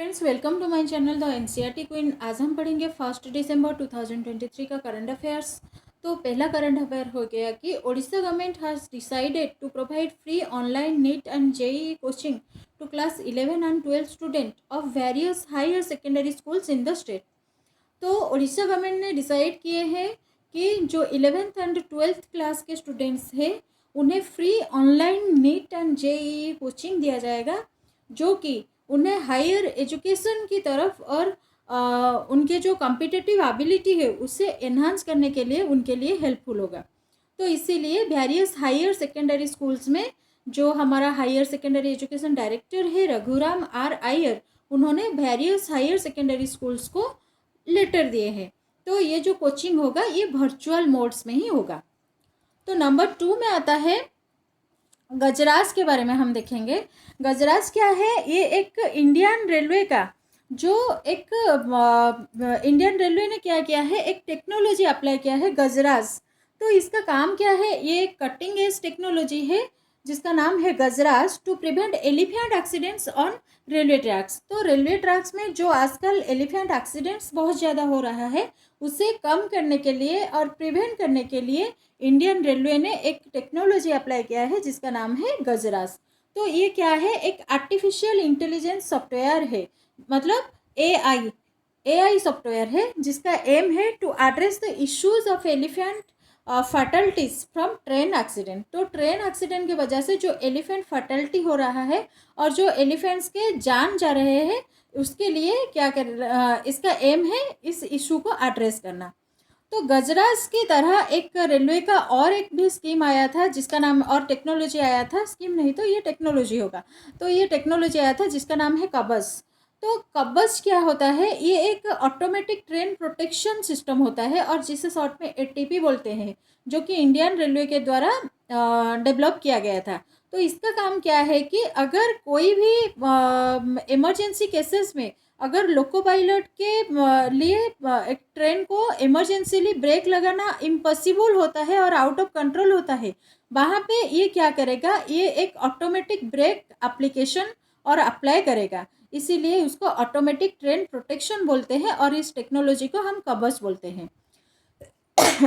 Friends, welcome to my channel the NCERT queen. आज हम पढ़ेंगे 1 दिसंबर 2023 का करंट अफेयर्स। तो पहला करंट अफेयर हो गया कि Odisha government has decided to provide free online NEET and JEE coaching to class 11 and 12 student of various higher secondary schools in the state. तो उड़ीसा गवर्नमेंट ने डिसाइड किए हैं कि जो 11th एंड 12th क्लास के स्टूडेंट्स हैं उन्हें free online NEET and JEE coaching दिया जाएगा, जो कि उन्हें हायर एजुकेशन की तरफ और उनके जो कॉम्पिटिटिव एबिलिटी है उसे एनहांस करने के लिए उनके लिए हेल्पफुल होगा। तो इसीलिए वेरियस हायर सेकेंडरी स्कूल्स में जो हमारा हायर सेकेंडरी एजुकेशन डायरेक्टर है रघुराम आर आयर, उन्होंने वेरियस हायर सेकेंडरी स्कूल्स को लेटर दिए हैं। तो ये जो कोचिंग होगा ये वर्चुअल मोड्स में ही होगा। तो नंबर 2 में आता है गजराज के बारे में हम देखेंगे। गजराज क्या है? ये एक इंडियन रेलवे का जो एक इंडियन रेलवे ने क्या किया है, एक टेक्नोलॉजी अप्लाई किया है गजराज। तो इसका काम क्या है? ये एक कटिंग एज टेक्नोलॉजी है जिसका नाम है Gajraj to prevent elephant accidents on railway tracks. तो रेलवे ट्रैक्स में जो आजकल एलिफेंट एक्सीडेंट्स बहुत ज़्यादा हो रहा है उसे कम करने के लिए और प्रिवेंट करने के लिए इंडियन रेलवे ने एक टेक्नोलॉजी अप्लाई किया है जिसका नाम है गजराज। तो ये क्या है? एक आर्टिफिशियल इंटेलिजेंस सॉफ्टवेयर है, मतलब एआई सॉफ्टवेयर है जिसका एम है to address the issues of elephant fatalities from train accident. तो ट्रेन एक्सीडेंट की वजह से जो एलिफेंट फर्टलिटी हो रहा है और जो एलिफेंट्स के जान जा रहे हैं उसके लिए इसका एम है इस इशू को एड्रेस करना। तो गजराज की तरह एक रेलवे का और एक भी स्कीम आया था जिसका नाम, और टेक्नोलॉजी आया था, स्कीम नहीं तो ये टेक्नोलॉजी होगा। तो ये टेक्नोलॉजी आया था जिसका नाम है कवच। तो कवच क्या होता है? ये एक ऑटोमेटिक ट्रेन प्रोटेक्शन सिस्टम होता है और जिसे शॉर्ट में एटीपी बोलते हैं, जो कि इंडियन रेलवे के द्वारा डेवलप किया गया था। तो इसका काम क्या है कि अगर कोई भी इमरजेंसी केसेस में अगर लोको पायलट के लिए एक ट्रेन को इमरजेंसीली ब्रेक लगाना इम्पॉसिबल होता है और आउट ऑफ कंट्रोल होता है, वहाँ पे ये क्या करेगा? ये एक ऑटोमेटिक ब्रेक एप्लीकेशन और अप्लाई करेगा, इसीलिए उसको ऑटोमेटिक ट्रेन प्रोटेक्शन बोलते हैं और इस टेक्नोलॉजी को हम कवच बोलते हैं।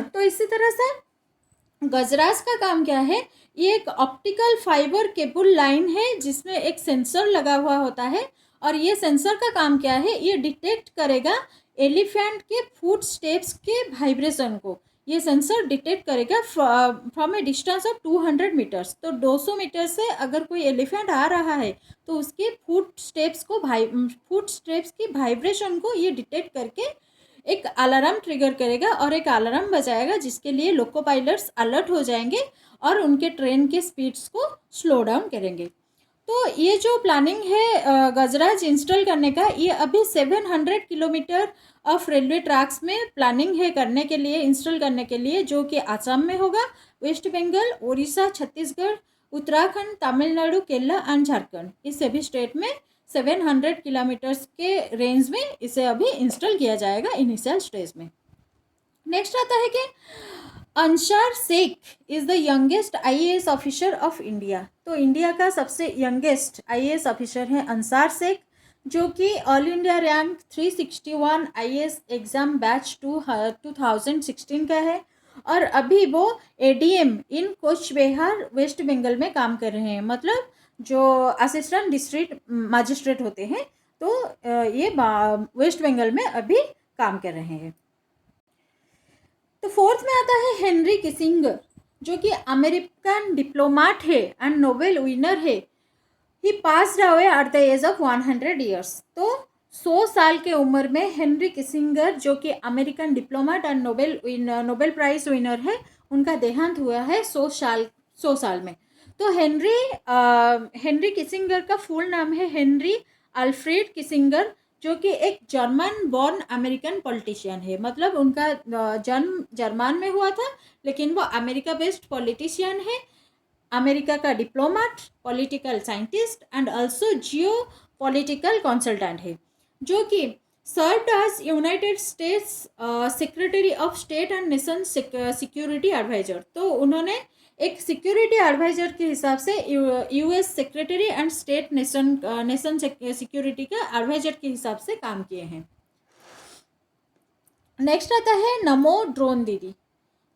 तो इसी तरह से गजराज का काम क्या है? ये एक ऑप्टिकल फाइबर केबल लाइन है जिसमें एक सेंसर लगा हुआ होता है और ये सेंसर का काम क्या है? ये डिटेक्ट करेगा एलिफेंट के फुट स्टेप्स के वाइब्रेशन को। ये सेंसर डिटेक्ट करेगा from a distance of 200 metres. तो 200 मीटर से अगर कोई एलिफेंट आ रहा है तो उसके फुट स्टेप्स की वाइब्रेशन को ये डिटेक्ट करके एक अलार्म ट्रिगर करेगा और एक अलार्म बजाएगा जिसके लिए लोको पायलट्स अलर्ट हो जाएंगे और उनके ट्रेन के स्पीड्स को स्लो डाउन करेंगे। तो ये जो प्लानिंग है गजराज इंस्टॉल करने का, ये अभी 700 किलोमीटर ऑफ रेलवे ट्रैक्स में प्लानिंग है करने के लिए, इंस्टॉल करने के लिए, जो कि आसाम में होगा, वेस्ट बंगाल, उड़ीसा, छत्तीसगढ़, उत्तराखंड, तमिलनाडु, केरला एंड झारखंड, इस सभी स्टेट में 700 किलोमीटर्स के रेंज में इसे अभी इंस्टॉल किया जाएगा इनिशियल स्टेज में। नेक्स्ट आता है कि Ansar Shaikh is the youngest IAS officer of India. तो इंडिया का सबसे यंगेस्ट आईएएस ऑफिसर है अंसार शेख, जो कि all India rank 361 IAS exam batch 2016 का है और अभी वो एडीएम इन कोच बिहार वेस्ट बंगाल में काम कर रहे हैं, मतलब जो असिस्टेंट डिस्ट्रिक्ट मजिस्ट्रेट होते हैं। तो ये वेस्ट बंगाल में अभी काम कर रहे हैं। तो फोर्थ में आता है हेनरी किसिंगर, जो कि अमेरिकन डिप्लोमेट है एंड नोबेल विनर है। He passed away at the age of 100 years. तो 100 साल के उम्र में हेनरी किसिंगर, जो कि American diplomat and Nobel prize winner है, उनका देहांत हुआ है 100 साल में। तो हेनरी किसिंगर का फुल नाम है हेनरी अल्फ्रेड किसिंगर, जो कि एक जर्मन बॉर्न अमेरिकन पॉलिटिशियन है, मतलब उनका जन्म जर्मन में हुआ था लेकिन वो अमेरिका बेस्ड पॉलिटिशियन है, अमेरिका का diplomat, political scientist and also geopolitical consultant है, जो कि served as United States secretary of state and nation security adviser. तो उन्होंने एक सिक्योरिटी एडवाइजर के हिसाब से US secretary and state nation security का एडवाइजर के हिसाब से काम किए हैं। नेक्स्ट आता है नमो ड्रोन दीदी।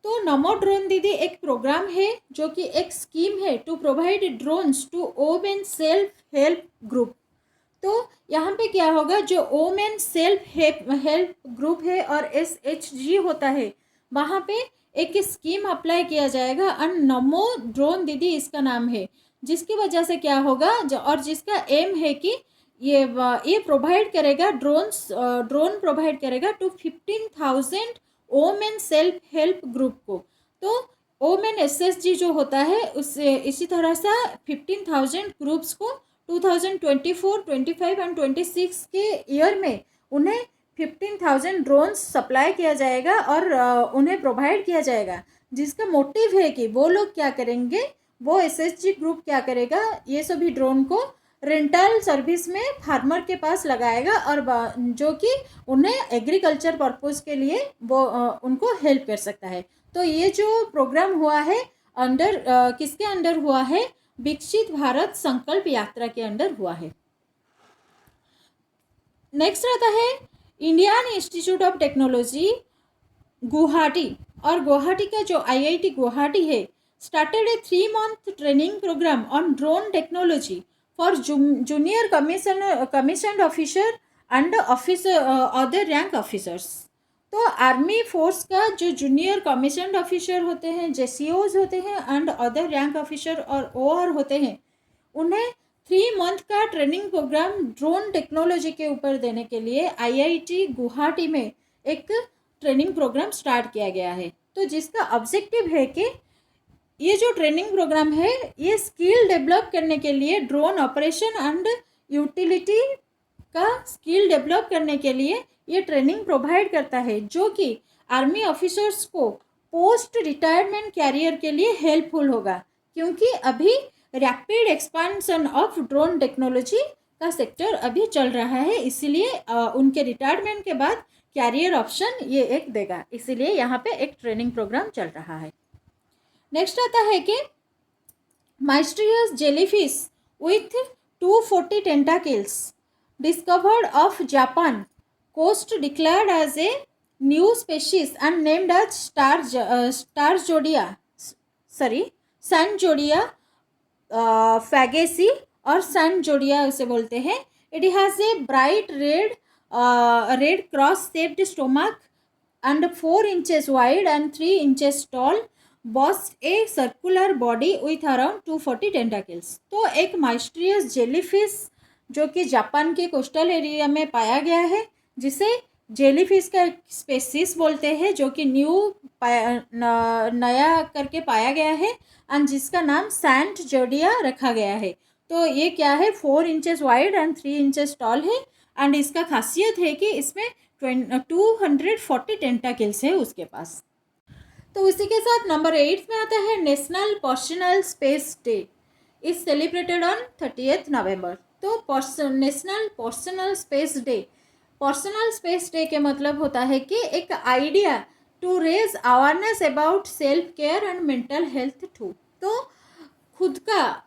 तो नमो ड्रोन दीदी एक प्रोग्राम है जो कि एक स्कीम है to provide drones to women self help group. तो यहाँ पे क्या होगा, जो वोमेन सेल्फ हेल्प ग्रुप है और SHG होता है, वहाँ पे एक स्कीम अप्लाई किया जाएगा और नमो ड्रोन दीदी इसका नाम है, जिसकी वजह से क्या होगा और जिसका एम है कि ये प्रोवाइड करेगा ड्रोन प्रोवाइड करेगा to 15,000 women self help group को। तो वोमेन SSG जो होता है उससे इसी तरह से 15,000 ग्रुप्स को 2024, 25 एंड 26 के ईयर में उन्हें 15,000 ड्रोन्स सप्लाई किया जाएगा और उन्हें प्रोवाइड किया जाएगा, जिसका मोटिव है कि वो लोग क्या करेंगे, वो SSG ग्रुप क्या करेगा, ये सभी ड्रोन को रेंटल सर्विस में फार्मर के पास लगाएगा और जो कि उन्हें एग्रीकल्चर पर्पस के लिए वो उनको हेल्प कर सकता है। तो ये जो प्रोग्राम हुआ है अंडर किसके अंडर हुआ है, विकसित भारत संकल्प यात्रा के अंडर हुआ है। नेक्स्ट आता है Indian Institute of Technology Guwahati, और गुवाहाटी का जो IIT गुवाहाटी है started a 3-month training programme on drone technology for junior commissioned officer and other rank officers. तो आर्मी फोर्स का जो जूनियर कमीशन्ड ऑफिसर होते हैं, JCOs होते हैं एंड अदर रैंक ऑफिसर और OR होते हैं, उन्हें 3 मंथ का ट्रेनिंग प्रोग्राम ड्रोन टेक्नोलॉजी के ऊपर देने के लिए IIT गुवाहाटी में एक ट्रेनिंग प्रोग्राम स्टार्ट किया गया है। तो जिसका ऑब्जेक्टिव है कि ये जो ट्रेनिंग प्रोग्राम है ये स्किल डेवलप करने के लिए, ड्रोन ऑपरेशन एंड यूटिलिटी का स्किल डेवलप करने के लिए ये ट्रेनिंग प्रोवाइड करता है, जो कि आर्मी ऑफिसर्स को पोस्ट रिटायरमेंट कैरियर के लिए हेल्पफुल होगा, क्योंकि अभी rapid expansion of drone technology का सेक्टर अभी चल रहा है, इसीलिए उनके रिटायरमेंट के बाद कैरियर ऑप्शन ये एक देगा, इसीलिए यहाँ पे एक ट्रेनिंग प्रोग्राम चल रहा है। नेक्स्ट आता है कि mysterious jellyfish with 240 tentacles discovered off Japan coast declared as a new species and named as Santjordia pagesi और सैनजोडिया उसे बोलते हैं। It has a bright red cross shaped stomach and 4 inches wide and 3 inches tall, boasts a circular body with around 240 tentacles। तो एक माइस्ट्रियस jellyfish जो कि Japan के coastal area में पाया गया है, जिसे जेलीफिश का एक स्पेसीज बोलते हैं, जो कि नया करके पाया गया है एंड जिसका नाम सैनजोडिया रखा गया है। तो ये क्या है, 4 inches wide and 3 inches tall है एंड इसका खासियत है कि इसमें 240 टेंटाकल्स है उसके पास। तो इसी के साथ नंबर 8 में आता है national personal space day is celebrated on 30th नवंबर। तो नेशनल पर्सनल स्पेस डे के मतलब होता है कि एक idea to raise awareness about self care and mental health too. तो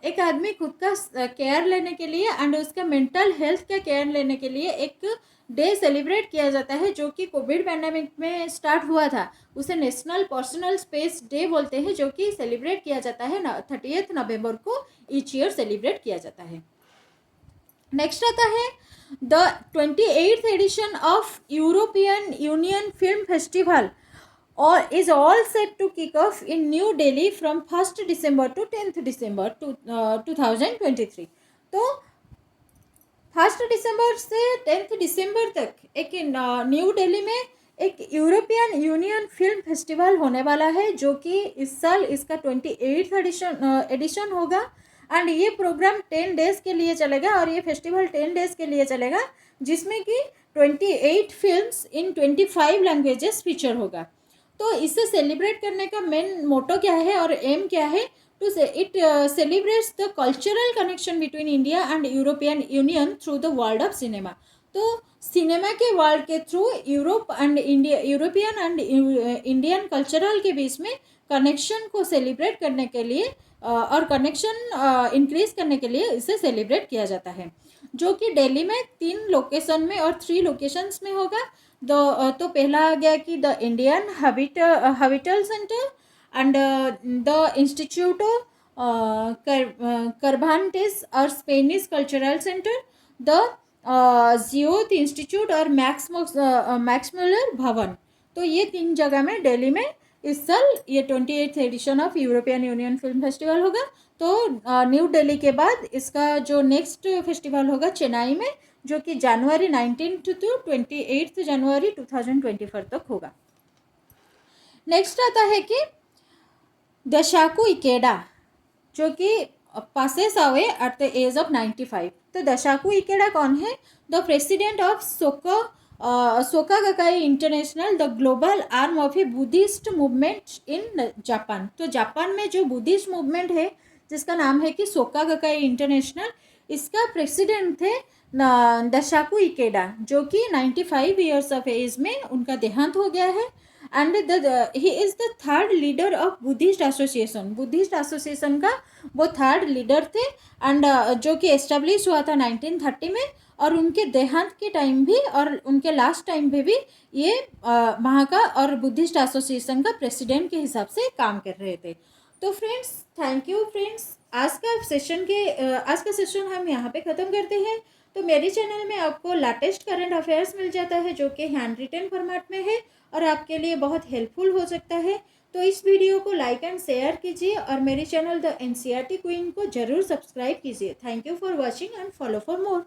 एक आदमी खुद का केयर लेने के लिए एंड उसका मेंटल हेल्थ का केयर लेने के लिए एक डे सेलिब्रेट किया जाता है, जो कि कोविड पैंडेमिक में स्टार्ट हुआ था, उसे नेशनल पर्सनल स्पेस डे बोलते हैं, जो कि सेलिब्रेट किया जाता है 30th नवंबर को ईच ईयर सेलिब्रेट किया जाता है। नेक्स्ट आता है the 28th edition of European Union film festival और is all set to kick off in New Delhi from 1st December to 10th December 2023। तो 1st दिसंबर से 10th दिसंबर तक एक न्यू दिल्ली में एक यूरोपियन यूनियन फिल्म फेस्टिवल होने वाला है, जो कि इस साल इसका 28th एडिशन होगा एंड ये प्रोग्राम 10 डेज़ के लिए चलेगा और ये फेस्टिवल 10 डेज़ के लिए चलेगा, जिसमें कि 28 फिल्म्स इन 25 लैंग्वेजेस फीचर होगा। तो इसे सेलिब्रेट करने का मेन मोटो क्या है और एम क्या है, to say it celebrates the cultural connection between India and European Union through the world of cinema। तो सिनेमा के वर्ल्ड के through European and Indian cultural के बीच में कनेक्शन को सेलिब्रेट करने के लिए और कनेक्शन इंक्रीज करने के लिए इसे सेलिब्रेट किया जाता है, जो कि दिल्ली में 3 लोकेशन में और 3 लोकेशंस में होगा। तो पहला आ गया कि the Indian habitat center and the institute Cervantes और Spanish cultural center, the Goethe institute और मैक्स मुलर भवन। तो ये 3 जगह में दिल्ली में इस साल ये 28th edition of European Union film festival होगा। तो न्यू दिल्ली के बाद इसका जो नेक्स्ट फेस्टिवल होगा चेन्नई में, जो कि जनवरी 19 to 28 जनवरी 2024 तक होगा। नेक्स्ट आता है कि दशाकू इकेडा, जो कि passes away at the age of 95। तो दशाकू इकेडा कौन है? The president of Soka Gakkai international, the global arm of a Buddhist movement in Japan. तो जापान में जो बुद्धिस्ट मूवमेंट है जिसका नाम है कि सोका गकाई इंटरनेशनल, इसका प्रेसिडेंट थे दशाकू इकेडा, जो कि 95 ईयर्स ऑफ एज में उनका देहांत हो गया है। And he is the third leader of Buddhist association का वो थर्ड लीडर थे। एंड जो कि एस्टेब्लिश हुआ था 1930 में, और उनके देहांत के टाइम भी और उनके लास्ट टाइम पे भी ये वहाँ का और बुद्धिस्ट एसोसिएशन का प्रेसिडेंट के हिसाब से काम कर रहे थे। तो फ्रेंड्स, थैंक यू फ्रेंड्स। आज का सेशन हम यहाँ पे ख़त्म करते हैं। तो मेरे चैनल में आपको लेटेस्ट करंट अफेयर्स मिल जाता है, जो कि हैंड रिटन फॉर्मेट में है और आपके लिए बहुत हेल्पफुल हो सकता है। तो इस वीडियो को लाइक एंड शेयर कीजिए और मेरे चैनल द एनसीईआरटी क्वीन को ज़रूर सब्सक्राइब कीजिए। Thank you for watching and follow for more.